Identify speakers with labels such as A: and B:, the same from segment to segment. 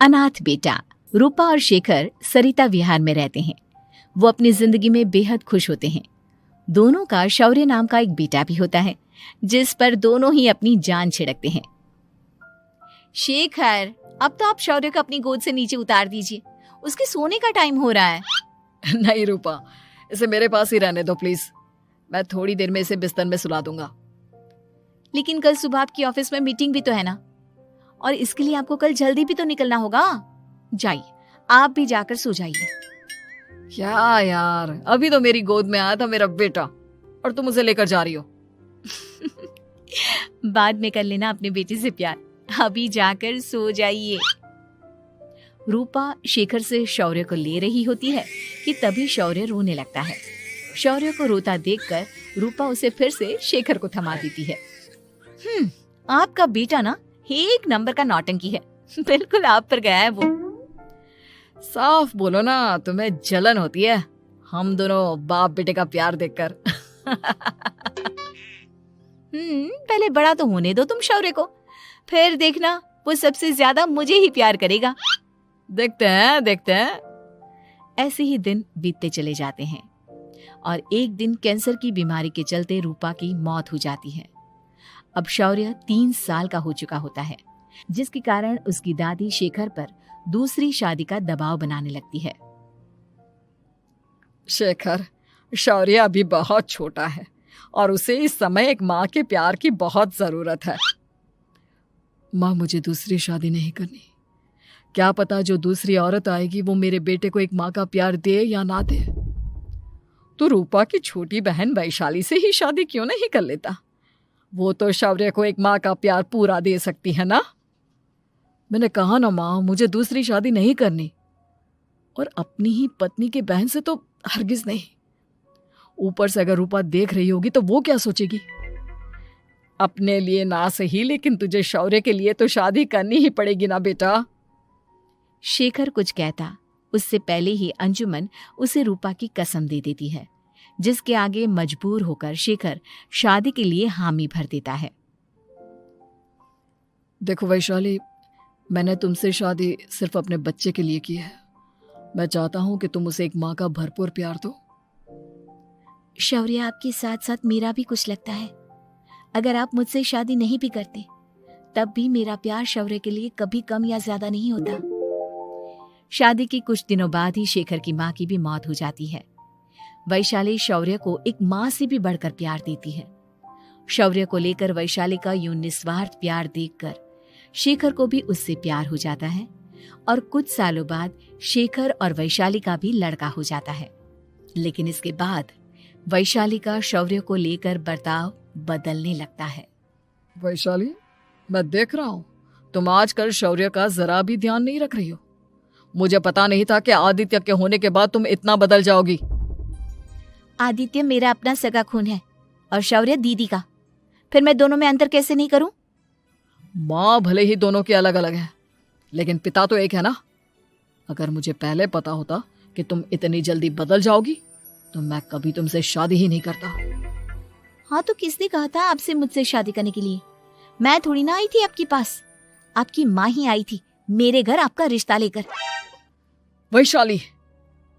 A: अनाथ बेटा। रूपा और शेखर सरिता विहार में रहते हैं। वो अपनी जिंदगी में बेहद खुश होते हैं। दोनों का शौर्य नाम का एक बेटा भी होता है, जिस पर दोनों ही अपनी जान छिड़कते हैं। शेखर, अब तो आप शौर्य को अपनी गोद से नीचे उतार दीजिए, उसके सोने का टाइम हो रहा है।
B: नहीं रूपा, इसे मेरे पास ही रहने दो प्लीज। मैं थोड़ी देर में इसे बिस्तर में सुला दूंगा।
A: लेकिन कल सुबह आपकी ऑफिस में मीटिंग भी तो है ना, और इसके लिए आपको कल जल्दी भी तो निकलना होगा। जाइए, आप भी जाकर सो जाइए।
B: क्या यार, अभी तो मेरी गोद में आया था मेरा बेटा और तुम उसे लेकर जा रही हो।
A: बाद में कर लेना अपने बेटे से प्यार, अभी जाकर सो जाइए। रूपा शेखर से शौर्य को ले रही होती है कि तभी शौर्य रोने लगता है। शौर्य को रोता देखकर रूपा उसे फिर से शेखर को थमा देती है। आपका बेटा ना एक नंबर का नौटंकी है, बिल्कुल आप पर गया है वो।
B: साफ बोलो ना, तुम्हें जलन होती है हम दोनों बाप बेटे का प्यार देखकर।
A: पहले बड़ा तो होने दो तुम शौर्य को, फिर देखना वो सबसे ज्यादा मुझे ही प्यार करेगा।
B: देखते हैं।
A: ऐसे ही दिन बीतते चले जाते हैं और एक दिन कैंसर की बीमारी के चलते रूपा की मौत हो जाती है। अब शौर्य 3 साल का हो चुका होता है, जिसके कारण उसकी दादी शेखर पर दूसरी शादी का दबाव बनाने लगती है।
B: शेखर, शौर्य अभी बहुत छोटा है और उसे इस समय एक माँ के प्यार की बहुत जरूरत है। माँ, मुझे दूसरी शादी नहीं करनी। क्या पता जो दूसरी औरत आएगी वो मेरे बेटे को एक माँ का प्यार दे या ना दे। तो रूपा की छोटी बहन वैशाली से ही शादी क्यों नहीं कर लेता? वो तो शौर्य को एक माँ का प्यार पूरा दे सकती है ना। मैंने कहा ना माँ, मुझे दूसरी शादी नहीं करनी, और अपनी ही पत्नी की बहन से तो हरगिज नहीं। ऊपर से अगर रूपा देख रही होगी तो वो क्या सोचेगी? अपने लिए ना सही, लेकिन तुझे शौर्य के लिए तो शादी करनी ही पड़ेगी ना बेटा।
A: शेखर कुछ कहता उससे पहले ही अंजुमन उसे रूपा की कसम दे देती है, जिसके आगे मजबूर होकर शेखर शादी के लिए हामी भर देता है।
B: देखो वैशाली, मैंने तुमसे शादी सिर्फ अपने बच्चे के लिए की है। मैं चाहता हूं कि तुम उसे एक माँ का भरपूर प्यार दो।
A: शौर्य, आपके साथ साथ मेरा भी कुछ लगता है। अगर आप मुझसे शादी नहीं भी करते तब भी मेरा प्यार शौर्य के लिए कभी कम या ज्यादा नहीं होता। शादी के कुछ दिनों बाद ही शेखर की माँ की भी मौत हो जाती है। वैशाली शौर्य को एक माँ से भी बढ़कर प्यार देती है। शौर्य को लेकर वैशाली का यूं निस्वार्थ प्यार देखकर शेखर को भी उससे प्यार हो जाता है और कुछ सालों बाद शेखर और वैशाली का भी लड़का हो जाता है। लेकिन इसके बाद वैशाली का शौर्य को लेकर बर्ताव बदलने लगता है।
B: वैशाली, मैं देख रहा हूँ तुम आजकल शौर्य का जरा भी ध्यान नहीं रख रही हो। मुझे पता नहीं था कि आदित्य के होने के बाद तुम इतना बदल जाओगी।
A: आदित्य मेरा अपना सगा खून है और शौर्य दीदी का, फिर मैं दोनों में अंतर कैसे नहीं करूं?
B: माँ भले ही दोनों की अलग अलग है, लेकिन पिता तो एक है ना। अगर मुझे पहले पता होता कि तुम इतनी जल्दी बदल जाओगी तो मैं कभी तुमसे शादी ही नहीं करता।
A: हाँ, तो किसने कहा था आपसे मुझसे शादी करने के लिए? मैं थोड़ी ना आई थी आपके पास, आपकी माँ ही आई थी मेरे घर आपका रिश्ता लेकर।
B: वैशाली,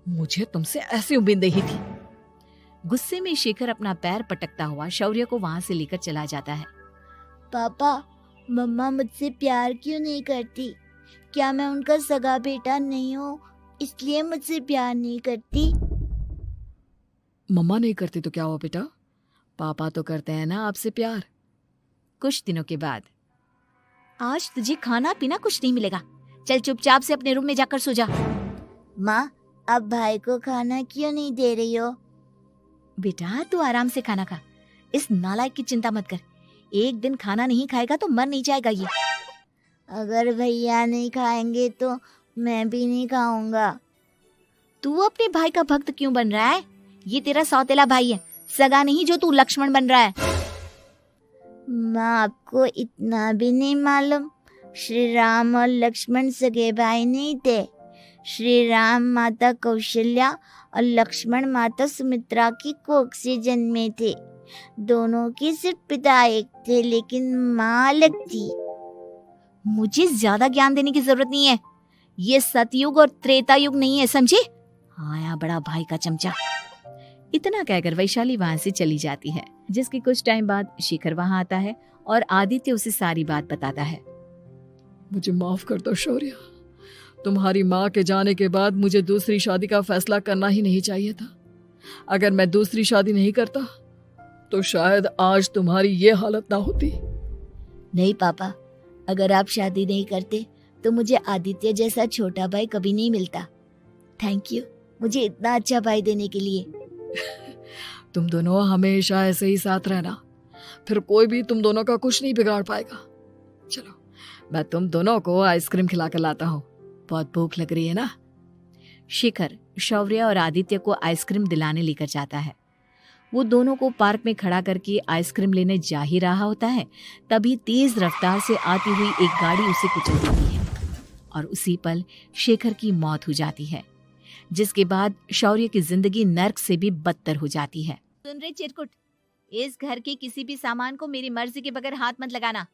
B: मुझे तुमसे ऐसी उम्मीद नहीं थी।
A: गुस्से में शेखर अपना पैर पटकता हुआ शौर्य को वहां से लेकर चला जाता है।
C: पापा, मम्मा मुझसे प्यार क्यों नहीं करती? क्या मैं उनका सगा बेटा नहीं हूँ इसलिए मुझसे प्यार नहीं करती?
B: मम्मा नहीं करती तो क्या हुआ बेटा, पापा तो करते हैं ना आपसे प्यार।
A: कुछ दिनों के बाद, आज तुझे खाना पीना कुछ नहीं मिलेगा, चल चुपचाप से अपने रूम में जाकर सो जा।
C: माँ, अब भाई को खाना क्यों नहीं दे रही हो?
A: बेटा तू आराम से खाना खा, इस नालायक की चिंता मत कर। एक दिन खाना नहीं खाएगा तो मर नहीं जाएगा ये।
C: अगर भैया नहीं खाएंगे तो मैं भी नहीं खाऊंगा।
A: तू अपने भाई का भक्त क्यों बन रहा है? ये तेरा सौतेला भाई है, सगा नहीं जो तू लक्ष्मण बन रहा है।
C: माँ, आपको इतना भी नहीं मालूम? श्री राम और लक्ष्मण सगे भाई नहीं थे। श्री राम माता कौशल्या और लक्ष्मण माता सुमित्रा की कोख से जन्मे थे। दोनों के सिर्फ पिता एक थे, लेकिन माँ अलग थी।
A: मुझे ज्यादा ज्ञान देने की जरूरत नहीं है। ये सतयुग और त्रेता युग नहीं है, समझे? आया बड़ा भाई का चमचा। इतना कहकर वैशाली वहां से चली जाती है, जिसके कुछ टाइम बाद शिखर वहां आता है और आदित्य उसे सारी बात बताता है।
B: मुझे माफ कर दो शौर्य, तुम्हारी माँ के जाने के बाद मुझे दूसरी शादी का फैसला करना ही नहीं चाहिए था। अगर मैं दूसरी शादी नहीं करता तो शायद आज तुम्हारी ये हालत ना होती।
C: नहीं पापा, अगर आप शादी नहीं करते तो मुझे आदित्य जैसा छोटा भाई कभी नहीं मिलता। थैंक यू मुझे इतना अच्छा भाई देने के लिए।
B: तुम दोनों हमेशा ऐसे ही साथ रहना, फिर कोई भी तुम दोनों का कुछ नहीं बिगाड़ पाएगा। चलो मैं तुम दोनों को आइसक्रीम खिला कर लाता हूँ, बहुत भूख लग रही है ना।
A: शिखर शौर्य और आदित्य को आइसक्रीम दिलाने लेकर जाता है। वो दोनों को पार्क में खड़ा करके आइसक्रीम लेने जा ही रहा होता है, तभी तेज रफ्तार से आती हुई एक गाड़ी उसे कुचल देती है और उसी पल शेखर की मौत हो जाती है, जिसके बाद शौर्य की जिंदगी नर्क से भी बदतर हो जाती है। सुन रे चिरकुट, इस घर के किसी भी सामान को मेरी मर्जी के बगैर हाथ मत लगाना।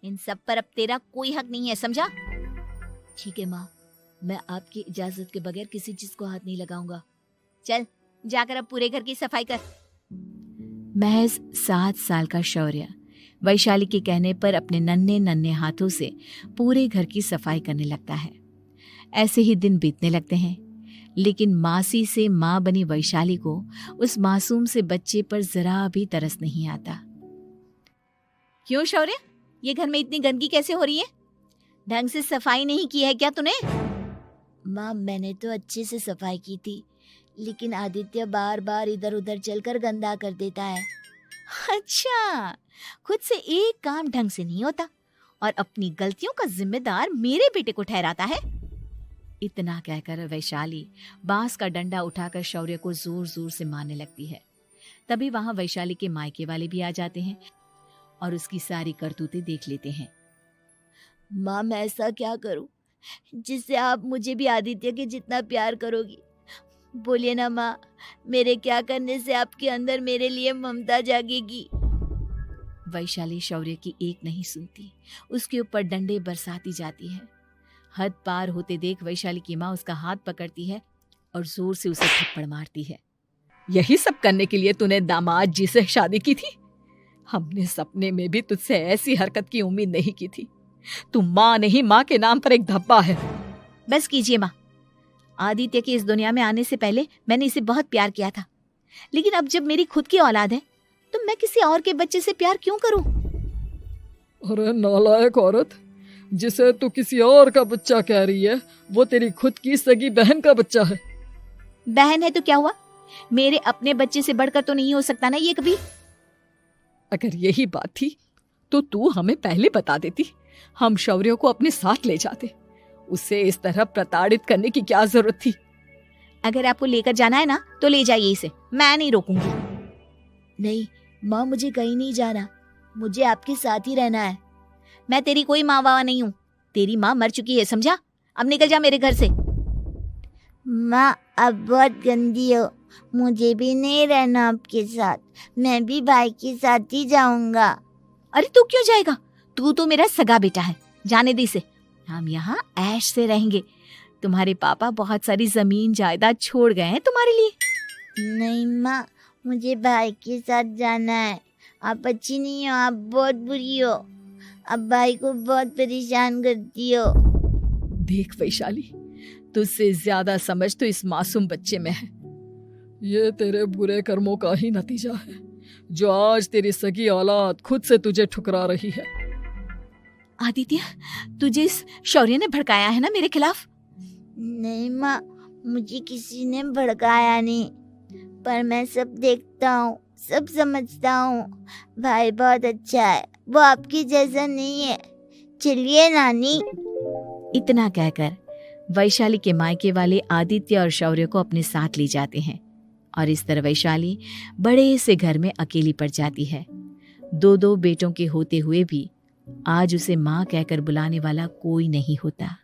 A: इन सब पर अब तेरा कोई हक नहीं है, समझा?
C: ठीक है माँ, मैं आपकी इजाजत के बगैर किसी चीज को हाथ नहीं लगाऊंगा।
A: चल जाकर अब पूरे घर की सफाई कर। महज 7 साल का शौर्य वैशाली के कहने पर अपने नन्हे नन्हे हाथों से पूरे घर की सफाई करने लगता है। ऐसे ही दिन बीतने लगते हैं, लेकिन मासी से माँ बनी वैशाली को उस मासूम से बच्चे पर जरा भी तरस नहीं आता। क्यों शौर्य, ये घर में इतनी गंदगी कैसे हो रही है? ढंग से सफाई नहीं की है क्या तूने?
C: माँ मैंने तो अच्छे से सफाई की थी, लेकिन आदित्य बार बार इधर उधर चलकर गंदा कर देता है।
A: अच्छा, खुद से एक काम ढंग से नहीं होता और अपनी गलतियों का जिम्मेदार मेरे बेटे को ठहराता है। इतना कहकर वैशाली बांस का डंडा उठाकर शौर्य को जोर जोर से मारने लगती है। तभी वहां वैशाली के मायके वाले भी आ जाते हैं और उसकी सारी करतूतें देख लेते हैं।
C: माँ मैं ऐसा क्या करूं जिससे आप मुझे भी आदित्य के जितना प्यार करोगी? बोलिए ना माँ, मेरे क्या करने से आपके अंदर मेरे लिए ममता जागेगी?
A: वैशाली शौर्य की एक नहीं सुनती, उसके ऊपर डंडे बरसाती जाती है। हद पार होते देख वैशाली की माँ उसका हाथ पकड़ती है और जोर से उसे थप्पड़ मारती है।
B: यही सब करने के लिए तूने दामाद जी से शादी की थी? हमने सपने में भी तुझसे ऐसी हरकत की उम्मीद नहीं की थी। तू माँ नहीं, माँ के नाम पर एक धब्बा है।
A: बस कीजिए माँ, आदित्य के इस दुनिया में आने से पहले मैंने इसे बहुत प्यार किया था, लेकिन अब जब मेरी खुद की औलाद है तो मैं किसी और के बच्चे से प्यार क्यों करूं?
B: अरे नालायक औरत, जिसे तू किसी और का बच्चा कह रही है वो तेरी खुद की सगी बहन का बच्चा है।
A: बहन है तो क्या हुआ, मेरे अपने बच्चे से बढ़कर तो नहीं हो सकता ना ये कभी।
B: अगर यही बात थी तो तू हमें पहले बता देती, हम शौर्य को अपने साथ ले जाते। उसे इस तरह प्रताड़ित करने की क्या जरूरत थी?
A: अगर आपको लेकर जाना है ना तो ले जाइए इसे, मैं नहीं रोकूंगी।
C: नहीं माँ, मुझे कहीं नहीं जाना, मुझे आपके साथ ही रहना है।
A: मैं तेरी कोई माँ बाबा नहीं हूँ, तेरी माँ मर चुकी है, समझा? अब निकल जा मेरे घर से।
C: माँ आप बहुत गंदी हो, मुझे भी नहीं रहना आपके साथ, मैं भी भाई के साथ ही जाऊंगा।
A: अरे तू क्यों जाएगा, तू तो मेरा सगा बेटा है, जाने दे इसे। हम यहाँ ऐश से रहेंगे, तुम्हारे पापा बहुत सारी जमीन जायदाद छोड़ गए हैं तुम्हारे लिए।
C: नहीं माँ, मुझे भाई के साथ जाना है। आप अच्छी नहीं हो, आप बहुत बुरी हो, आप भाई को बहुत परेशान करती हो।
B: देख वैशाली, तुझसे ज्यादा समझ तो इस मासूम बच्चे में है। ये तेरे बुरे कर्मों का ही नतीजा है, जो आज तेरी सगी औलाद खुद से तुझे ठुकरा रही है।
A: आदित्य, तुझे इस शौर्य ने भड़काया है ना मेरे खिलाफ?
C: नहीं माँ, मुझे किसी ने भड़काया नहीं, पर मैं सब देखता हूँ, सब समझता हूँ। भाई बहुत अच्छा है, वो आपकी जैसा नहीं है। चलिए नानी।
A: इतना कहकर वैशाली के मायके वाले आदित्य और शौर्य को अपने साथ ले जाते हैं और इस तरह वैशाली बड़े से घर में अकेली पड़ जाती है। 2 बेटों के होते हुए भी आज उसे माँ कहकर बुलाने वाला कोई नहीं होता।